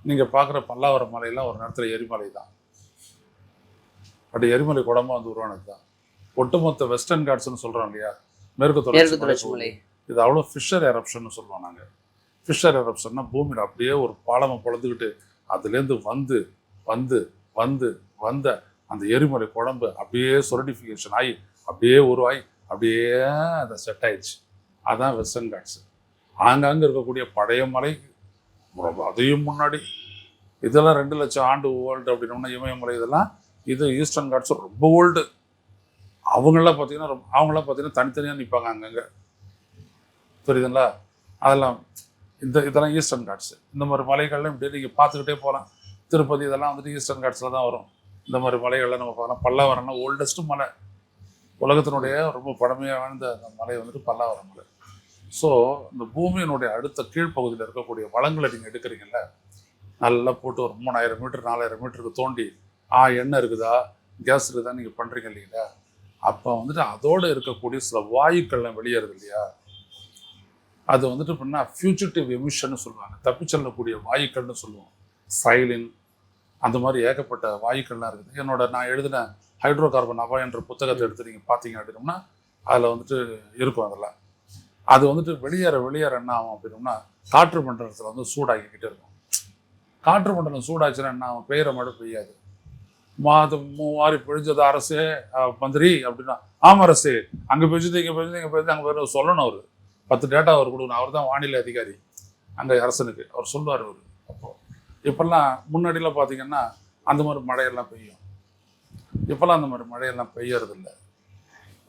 நீங்கள் பார்க்குற பல்லாவரம் மலையெல்லாம் ஒரு நேரத்தில் எரிமலை தான். அப்படி எரிமலை குடம்பா வந்து உருவானது தான். ஒட்டுமொத்த வெஸ்டர்ன் காட்ஸ்ன்னு சொல்கிறோம் இல்லையா, மேற்கு தொடர்ச்சி மலை, இது அவ்வளோ ஃபிஷர் எரப்ஷன் சொல்லுவோம் நாங்கள். ஃபிஷர் எரப்ஷன்னா பூமியில் அப்படியே ஒரு பாலமை பொழுதுகிட்டு அதுலேருந்து வந்து வந்து வந்து வந்த அந்த எரிமலை குழம்பு அப்படியே சொலிடிஃபிகேஷன் ஆகி அப்படியே உருவாகி அப்படியே அதை செட் ஆயிடுச்சு. அதான் வெஸ்டர்ன் காட்ஸ். ஆங்காங்கே இருக்கக்கூடிய பழைய மலை அதையும் முன்னாடி இதெல்லாம் 2 லட்சம் ஆண்டு ஓல்டு அப்படின்னோம்னா இமயமலை இதெல்லாம், இது ஈஸ்டர்ன் காட்ஸ் ரொம்ப ஓல்டு. அவங்களாம் பார்த்தீங்கன்னா தனித்தனியாக நிற்பாங்க அங்கங்கே, புரியுதுங்களா? அதெல்லாம் இதெல்லாம் ஈஸ்டர்ன் காட்ஸ். இந்த மாதிரி மலைகள்லாம் இப்படியே நீங்கள் பார்த்துக்கிட்டே போகலாம். திருப்பதி இதெல்லாம் வந்துட்டு ஈஸ்டர்ன் காட்ஸில் தான் வரும். இந்த மாதிரி மலைகள்லாம் நம்ம பார்க்கலாம். பல்லாவரம்னா ஓல்டஸ்ட் மலை, உலகத்தினுடைய ரொம்ப பழமையாக வாழ்ந்த அந்த மலை வந்துட்டு பல்லாவரம் மலை. ஸோ இந்த பூமியினுடைய அடுத்த கீழ்ப்பகுதியில் இருக்கக்கூடிய வளங்களை நீங்கள் எடுக்கிறீங்கல்ல, நல்லா போட்டு ஒரு 3000 மீட்டர் 4000 மீட்டருக்கு தோண்டி எண்ணெய் இருக்குதா கேஸ் இருக்குதா நீங்கள் பண்ணுறீங்க இல்லைங்களா, அப்போ வந்துட்டு அதோடு இருக்கக்கூடிய சில வாயுக்கள்லாம் வெளியேறுது இல்லையா, அது வந்துட்டு எப்படின்னா ஃபியூஜிட்டிவ் எமிஷன் சொல்லுவாங்க, தப்பிச்செல்லக்கூடிய வாயுக்கள்னு சொல்லுவோம். சைலின் அந்த மாதிரி ஏகப்பட்ட வாயுக்கள்லாம் இருக்குது. நான் எழுதின ஹைட்ரோ கார்பன் அபாயம் என்ற புத்தகத்தை எடுத்து நீங்கள் பார்த்தீங்க அப்படின்னோம்னா அதில் வந்துட்டு இருக்கும். அதெல்லாம் அது வந்துட்டு வெளியேற என்ன ஆகும் அப்படின்னோம்னா காற்று மண்டலத்தில் வந்து சூடாகிக்கிட்டே இருக்கும். காற்று மண்டலம் சூடாச்சுன்னா என்ன ஆகும், பெய்கிற மழை பெய்யாது. மாறி பிழிஞ்சது அரசே மந்திரி அப்படின்னா, ஆமாம் அரசே அங்கே பெய்ஞ்சது இங்கே பெய்ஞ்சது அங்கே போய் சொல்லணும். அவர் 10 டேட்டா அவர் கொடுக்கணும். அவர் தான் வானிலை அதிகாரி அங்கே அரசனுக்கு, அவர் சொல்லுவார். அவர் அப்போது இப்போல்லாம் முன்னாடிலாம் பார்த்தீங்கன்னா அந்த மாதிரி மழையெல்லாம் பெய்யும். இப்போல்லாம் அந்த மாதிரி மழையெல்லாம் பெய்யறதில்லை.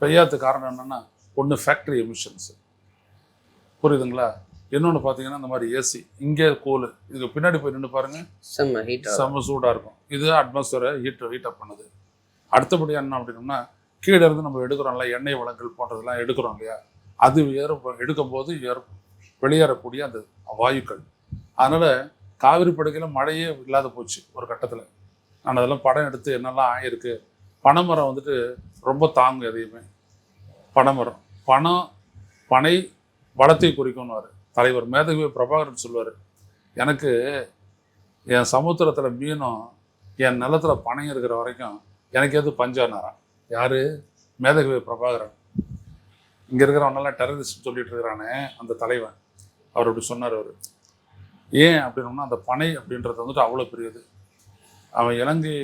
பெய்யாததுக்கு காரணம் என்னென்னா, ஒன்று ஃபேக்ட்ரி எமிஷன்ஸு, புரியுதுங்களா? இன்னொன்று பார்த்தீங்கன்னா இந்த மாதிரி ஏசி இங்கே கூலு, இதுக்கு பின்னாடி போய் நின்று பாருங்கள், செம்ம சூடாக இருக்கும். இது அட்மாஸ்பியரை ஹீட்டப் பண்ணுது. அடுத்தபடி என்ன அப்படின்னோம்னா, கீழே இருந்து நம்ம எடுக்கிறோம்ல எண்ணெய் வளங்கள் போன்றதெல்லாம் எடுக்கிறோம் இல்லையா, அது எடுக்கும்போது வெளியேறக்கூடிய அந்த வாயுக்கள். அதனால் காவிரி படுகையில் மழையே இல்லாத போச்சு ஒரு கட்டத்தில். நான் அதெல்லாம் படம் எடுத்து என்னெல்லாம் ஆகிருக்கு. பனைமரம் வந்துட்டு ரொம்ப தாங்கும் எதையுமே. பனைமரம் பனை வளத்தை குறிக்கும்னுவார் தலைவர் மேதகு பிரபாகரன் சொல்லுவார். எனக்கு என் சமுத்திரத்தில் மீனும் என் நிலத்தில் பனையும் இருக்கிற வரைக்கும் எனக்கு எது பஞ்சானாராம். யார்? மேதகு பிரபாகரன். இங்கே இருக்கிறவனெல்லாம் டெரரிஸ்ட் சொல்லிட்டு இருக்கிறானே அந்த தலைவன், அவர் அப்படி சொன்னார். அவர் ஏன் அப்படின்னோம்னா, அந்த பனை அப்படின்றது வந்துட்டு அவ்வளோ பெரியது. அவன் இலங்கை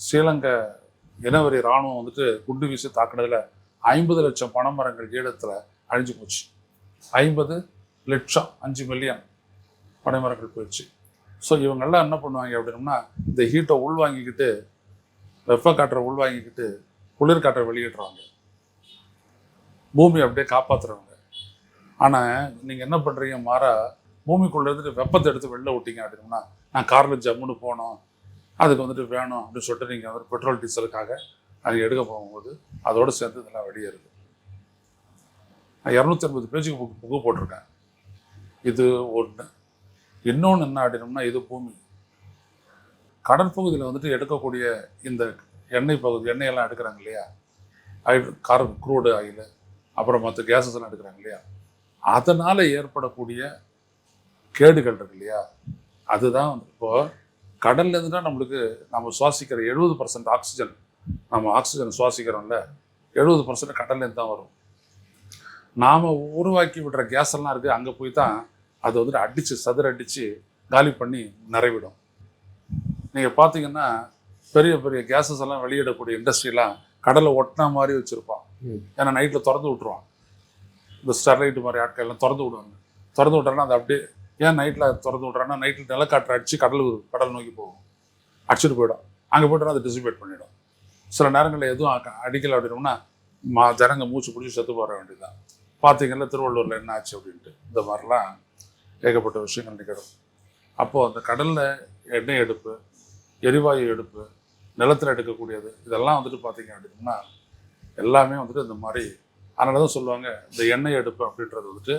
ஸ்ரீலங்கா இனவரி இராணுவம் வந்துட்டு குண்டு வீசி தாக்குனதில் 50 லட்சம் பனை மரங்கள் ஈழத்தில் அழிஞ்சு போச்சு. 50 லட்சம் 5 மில்லியன் பனை மரங்கள் போயிடுச்சு. ஸோ இவங்கெல்லாம் என்ன பண்ணுவாங்க அப்படின்னோம்னா, இந்த ஹீட்டை உள்வாங்கிக்கிட்டு, வெப்ப காற்றை உள்வாங்கிக்கிட்டு குளிர் காற்றை வெளியிடுறாங்க, பூமி அப்படியே காப்பாற்றுறவங்க. ஆனால் நீங்கள் என்ன பண்ணுறீங்க, மாறா பூமிக்குள்ளே இருந்துட்டு வெப்பத்தை எடுத்து வெளில விட்டீங்க அப்படின்னா, நான் காரில் ஜம்முன்னு போனோம், அதுக்கு வந்துட்டு வேணும் அப்படின்னு சொல்லிட்டு நீங்கள் வந்து பெட்ரோல் டீசலுக்காக அங்கே எடுக்க போகும்போது அதோடு சேர்ந்து இதெல்லாம் வெளியேறுது. நான் 250 பேஜுக்கு புக்கு போட்டிருக்கேன். இது ஒன்று. இன்னொன்று என்ன அப்படின்னோம்னா, இது பூமி கடற்பகுதியில் வந்துட்டு எடுக்கக்கூடிய இந்த எண்ணெயெல்லாம் எடுக்கிறாங்க இல்லையா, கார்பன் க்ரூடு ஆயில், அப்புறம் மற்ற கேஸஸ் எல்லாம் எடுக்கிறாங்க இல்லையா, அதனால் ஏற்படக்கூடிய கேடுகள் இருக்கு இல்லையா, அதுதான் வந்து இப்போது கடல்லேருந்து தான் நம்ம சுவாசிக்கிற 70% ஆக்சிஜன், நம்ம ஆக்சிஜன் சுவாசிக்கிறோம்ல, 70% கடல்லேருந்து தான் வரும். நாம் உருவாக்கி விடுற கேஸ் எல்லாம் இருக்குது, அங்கே போய் தான் அது வந்துட்டு சதுரடித்து காலி பண்ணி நிறைவிடும். நீங்கள் பார்த்தீங்கன்னா பெரிய பெரிய கேஸஸ் எல்லாம் வெளியிடக்கூடிய இண்டஸ்ட்ரியெலாம் கடலை ஒட்டினா மாதிரி வச்சுருப்பான். ஏன்னா நைட்டில் திறந்து விட்ருவான். இந்த ஸ்டெர்லைட் மாதிரி ஆட்கள் எல்லாம் திறந்து விடுவாங்க. திறந்து விட்றாங்கன்னா அது அப்படியே, ஏன் நைட்டில் திறந்து விட்றாங்கன்னா, நைட்டில் நிலக்காற்று அடித்து கடல் நோக்கி போகும், அடிச்சுட்டு போயிடும். அங்கே போய்ட்டு அதை டிசிபேட் பண்ணிவிடும். சில நேரங்களில் எதுவும் அடிக்கலை அப்படின்னோம்னா ஜனங்க மூச்சு பிடிச்சி செத்து போகிற வேண்டியதுதான். பார்த்தீங்கன்னா திருவள்ளூரில் என்ன ஆச்சு அப்படின்ட்டு, இந்த மாதிரிலாம் ஏகப்பட்ட விஷயங்கள் நிகழும். அப்போது அந்த கடலில் எண்ணெய் எடுப்பு, எரிவாயு எடுப்பு, நிலத்தில் எடுக்கக்கூடியது, இதெல்லாம் வந்துட்டு பார்த்தீங்க அப்படின்னா எல்லாமே வந்துட்டு இந்த மாதிரி. அதனால தான் சொல்லுவாங்க, இந்த எண்ணெய் எடுப்பு அப்படின்றது வந்துட்டு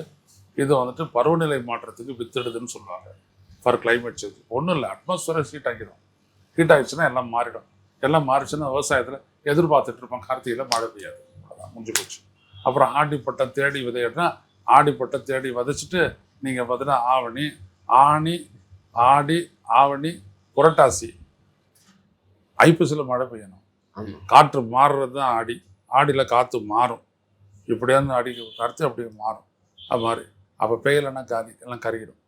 இது வந்துட்டு பருவநிலை மாற்றத்துக்கு வித்திடுதுன்னு சொல்லுவாங்க. For climate change. ஒன்றும் இல்லை, அட்மாஸ்பியரை ஹீட் ஆக்கிடும். ஹீட் ஆயிடுச்சுன்னா எல்லாம் மாறிடும். எல்லாம் மாறிச்சுன்னா விவசாயத்தில் எதிர்பார்த்துட்டு இருப்போம் கார்த்திகையில் மழை பெய்யாது, அதான் முடிஞ்சு போச்சு. அப்புறம் ஆடிப்பட்டம் தேடி விதையிடுனா ஆடிப்பட்டம் தேடி விதைச்சிட்டு நீங்கள் பார்த்தீங்கன்னா ஆணி ஆடி ஆவணி புரட்டாசி ஐப்பசியில் மழை பெய்யணும். காற்று மாறுறது தான் ஆடியில் காற்று மாறும், இப்படியாவது அடிக்க கருத்து அப்படியே மாறும். அது மாதிரி அப்போ பெய்யலைன்னா காலி எல்லாம் கருகிடும்.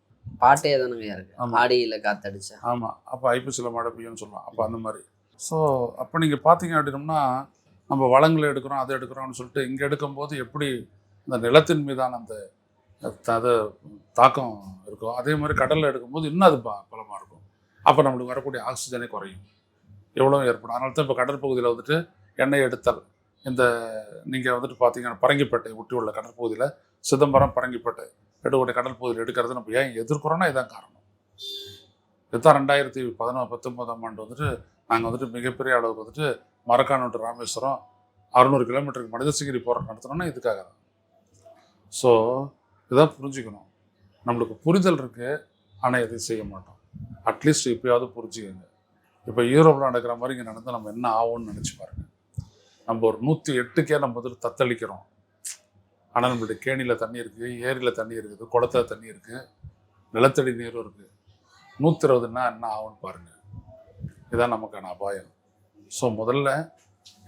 பாட்டே தானுங்க இருக்கு, ஆடியில் காத்தடிச்சா. ஆமாம், அப்போ ஐப்பசியில் மழை பெய்யும்னு சொல்லலாம். அப்போ அந்த மாதிரி. ஸோ அப்போ நீங்கள் பார்த்தீங்க அப்படின்னோம்னா நம்ம வளங்களை எடுக்கிறோம் அதை எடுக்கிறோம்னு சொல்லிட்டு இங்கே எடுக்கும்போது எப்படி இந்த நிலத்தின் மீதான அந்த அது தாக்கம் இருக்கும், அதே மாதிரி கடலில் எடுக்கும்போது இன்னும் அது பலமாக இருக்கும். அப்போ நம்மளுக்கு வரக்கூடிய ஆக்சிஜனே குறையும், எவ்வளோ ஏற்படும். அதனால தான் இப்போ கடற்பகுதியில் வந்துட்டு எண்ணெய் எடுத்தல், இந்த நீங்கள் வந்துட்டு பார்த்தீங்கன்னா பரங்கிப்பேட்டை ஒட்டி உள்ள கடற்பகுதியில் சிதம்பரம் பரங்கிப்பேட்டை எடுக்கக்கூடிய கடல் பகுதியில் எடுக்கிறது நம்ம ஏன் எதிர்க்கிறோன்னா இதான் காரணம். இதுதான் 2019 வந்துட்டு நாங்கள் வந்துட்டு மிகப்பெரிய அளவுக்கு வந்துட்டு மரக்காணம் டு ராமேஸ்வரம் 600 கிலோமீட்டருக்கு மனிதசிகிரி போராட்டம் நடத்தணும்னா இதுக்காக தான். ஸோ இதான் புரிஞ்சுக்கணும். நம்மளுக்கு புரிதல் இருக்குது, ஆனால் எதையும் செய்ய மாட்டோம். அட்லீஸ்ட் இப்போயாவது புரிஞ்சுக்கோங்க. இப்போ யூரோப்பில் நடக்கிற மாதிரி இங்கே நடந்தால் நம்ம என்ன ஆகும்னு நினச்சி பாருங்க. நம்ம ஒரு 108க்கே நம்ம வந்துட்டு தத்தளிக்கிறோம். ஆனால் நம்மளுடைய கேணியில் தண்ணி இருக்குது, ஏரியில் தண்ணி இருக்குது, குளத்தில் தண்ணி இருக்குது, நிலத்தடி நீரும் இருக்குது. 120ன்னா என்ன ஆகும்னு பாருங்கள். இதுதான் நமக்கான அபாயம். ஸோ முதல்ல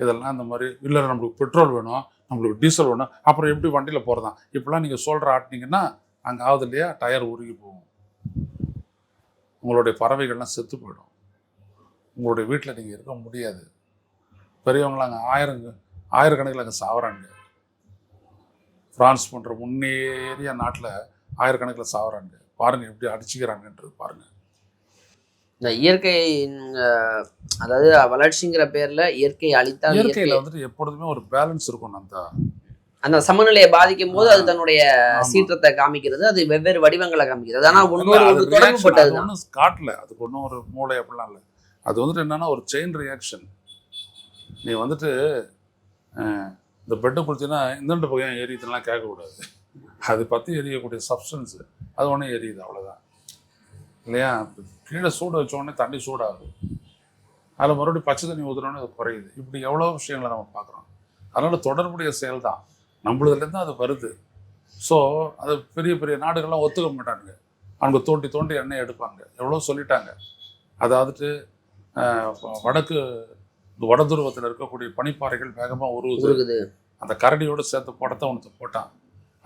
இதெல்லாம் இந்த மாதிரி இல்லை நம்மளுக்கு பெட்ரோல் வேணும், நம்மளுக்கு டீசல் வேணும், அப்புறம் எப்படி வண்டியில் போகிறதான் இப்படிலாம் நீங்கள் சோல்டர் ஆட்டினீங்கன்னா அங்கே ஆகுது இல்லையா, டயர் உருகி போகும், உங்களுடைய பறவைகள்லாம் செத்து போயிடும், உங்களுடைய வீட்டில் நீங்கள் இருக்க முடியாது. பெரியவங்களாம் அங்கே ஆயிரக்கணக்கில் அங்கே சாவறாங்க. ஃப்ரான்ஸ் போன்ற முன்னேறிய நாட்டில் ஆயிரக்கணக்கில் சாவறாங்க. பாருங்கள் எப்படி அடிச்சுக்கிறாங்கன்றது பாருங்கள். இந்த இயற்கை அதாவது வளர்ச்சிங்கிற பேர்ல இயற்கை அழித்தால் இயற்கையில் வந்துட்டு எப்பொழுதுமே ஒரு பேலன்ஸ் இருக்கும். அந்த சமநிலையை பாதிக்கும் போது அது தன்னுடைய சீற்றத்தை காமிக்கிறது, அது வெவ்வேறு வடிவங்களை காமிக்கிறது. ஆனா தொடர்புப்பட்டது காட்டல, அதுக்கு ஒன்றும் ஒரு மூளை அப்படிலாம் இல்லை. அது வந்துட்டு என்னன்னா ஒரு செயின் ரியாக்ஷன். நீ வந்துட்டு இந்த பெட்டை குளிச்சுன்னா இந்தண்டு பக்கம் எரியுதுலாம் கேட்கக்கூடாது. அது பற்றி எரியக்கூடிய சப்ஸ்டன்ஸு அது ஒன்றும் எரியுது, அவ்வளோதான் இல்லையா. கீழே சூடு வச்ச உடனே தண்ணி சூடாகுது, அதில் மறுபடியும் பச்சை தண்ணி ஊற்றுனோடனே அது குறையுது. இப்படி எவ்வளோ விஷயங்களை நம்ம பார்க்குறோம். அதனால் தொடர்புடைய செயல் தான், நம்மளதுலேருந்து அது வருது. ஸோ அது பெரிய பெரிய நாடுகள்லாம் ஒத்துக்க மாட்டாங்க. அவங்க தோண்டி தோண்டி எண்ணெய் எடுப்பாங்க, எவ்வளோ சொல்லிட்டாங்க. அதாவது வட துருவத்தில் இருக்கக்கூடிய பனிப்பாறைகள் வேகமாக உருகுது, அந்த கரடியோடு சேர்த்து படத்தை ஒன்று போட்டான்,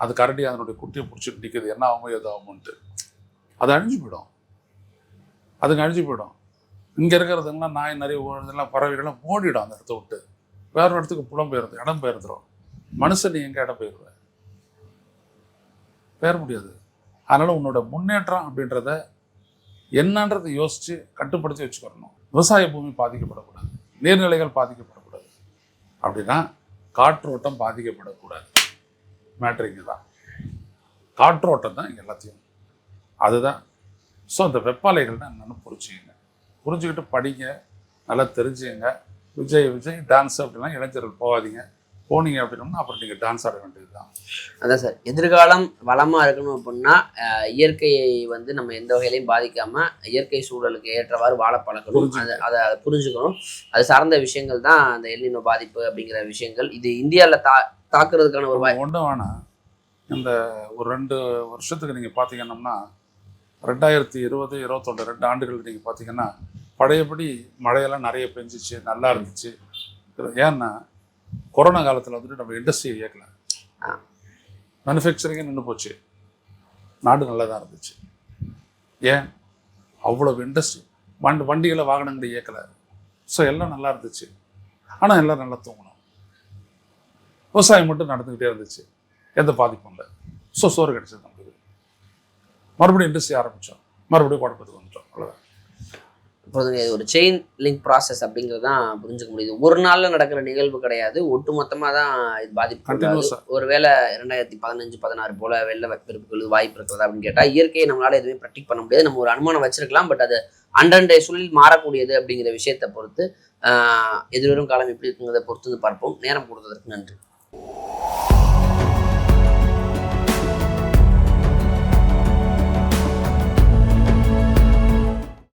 அது கரடி அதனுடைய குட்டியை பிடிச்சிட்டு நிற்குது, என்ன ஆகும் எது ஆகும்ன்ட்டு. அது அழிஞ்சு போயிடும், அதுங்க அழிஞ்சு போயிடும். இங்கே இருக்கிறதுங்களாம் நாய் நிறைய இதெல்லாம் பறவைகள்லாம் ஓடிடும் அந்த இடத்த விட்டு, வேற ஒரு இடத்துக்கு புலம்பெயர்ந்து இடம் பெயர்ந்துடும். மனுஷன் நீ எங்கே இடம் பெயர்வேன், பெயர முடியாது. அதனால் உன்னோட முன்னேற்றம் அப்படின்றத என்னன்றதை யோசித்து கட்டுப்படுத்தி வச்சுக்கிறணும். விவசாய பூமி பாதிக்கப்படக்கூடாது, நீர்நிலைகள் பாதிக்கப்படக்கூடாது, அப்படின்னா காற்றோட்டம் பாதிக்கப்படக்கூடாது. மேட்ரிங்க தான் காற்றோட்டம் தான் இங்கே எல்லாத்தையும், அதுதான். ஸோ அந்த வெப்பாலைகள்னா என்னென்னு புரிஞ்சுக்கிட்டு படிங்க, நல்லா தெரிஞ்சுங்க. விஜய் டான்ஸ் அப்படின்னா இளைஞர்கள் போகாதீங்க, போனீங்க அப்படின்னா அப்புறம் நீங்கள் டான்ஸ் ஆட வேண்டியது தான். அதான் சார், எதிர்காலம் வளமாக இருக்கணும் அப்படின்னா இயற்கையை வந்து நம்ம எந்த வகையிலையும் பாதிக்காமல் இயற்கை சூழலுக்கு ஏற்றவாறு வாழ பழக்கணும். அதை புரிஞ்சுக்கணும். அது சார்ந்த விஷயங்கள் தான் அந்த எல்னினோ பாதிப்பு அப்படிங்கிற விஷயங்கள். இது இந்தியாவில் தாக்குறதுக்கான ஒரு ஒன்றும் வேணாம். இந்த ஒரு 2 வருஷத்துக்கு நீங்கள் பார்த்தீங்கன்னா 2020, 2021 2 ஆண்டுகள் நீங்கள் பார்த்தீங்கன்னா பழையபடி மழையெல்லாம் நிறைய பெஞ்சிச்சு, நல்லா இருந்துச்சு. ஏன்னா கொரோனா காலத்தில் வந்துட்டு நம்ம இண்டஸ்ட்ரியை இயக்கல, மேனுஃபேக்சரிங்கே நின்று போச்சு, நாடு நல்லா தான் இருந்துச்சு. ஏன் அவ்வளவு இண்டஸ்ட்ரி வண்டிகளை வாகனங்களை இயக்கலை. ஸோ எல்லாம் நல்லா இருந்துச்சு, ஆனால் எல்லாம் நல்லா தூங்கணும். விவசாயம் மட்டும் நடந்துக்கிட்டே இருந்துச்சு, எந்த பாதிப்பும் இல்லை. ஸோ சோறு கிடச்சது நம்மளுக்கு. மறுபடியும் இண்டஸ்ட்ரி ஆரம்பித்தோம், மறுபடியும் குழப்பத்துக்கு வந்துட்டோம், அவ்வளோதான். இப்போதுங்க இது ஒரு செயின் லிங்க் ப்ராசஸ் அப்படிங்கிறது தான் புரிஞ்சுக்க முடியுது. ஒரு நாளில் நடக்கிற நிகழ்வு கிடையாது, ஒட்டுமொத்தமாக தான் இது பாதிப்பு. ஒருவேளை 2015, 16 போல வெள்ள பெருப்புகள் வாய்ப்பு இருக்கிறதா அப்படின்னு கேட்டால் இயற்கையை நம்மளால எதுவுமே ப்ரெடிக்ட் பண்ண முடியாது. நம்ம ஒரு அனுமானம் வச்சிருக்கலாம், பட் அது அன்றன்றைய சூழலில் மாறக்கூடியது அப்படிங்கிற விஷயத்தை பொறுத்து எதிர்வரும் காலம் எப்படி இருக்குங்கிறத பொறுத்து பார்ப்போம். நேரம் கொடுத்ததற்கு நன்றி.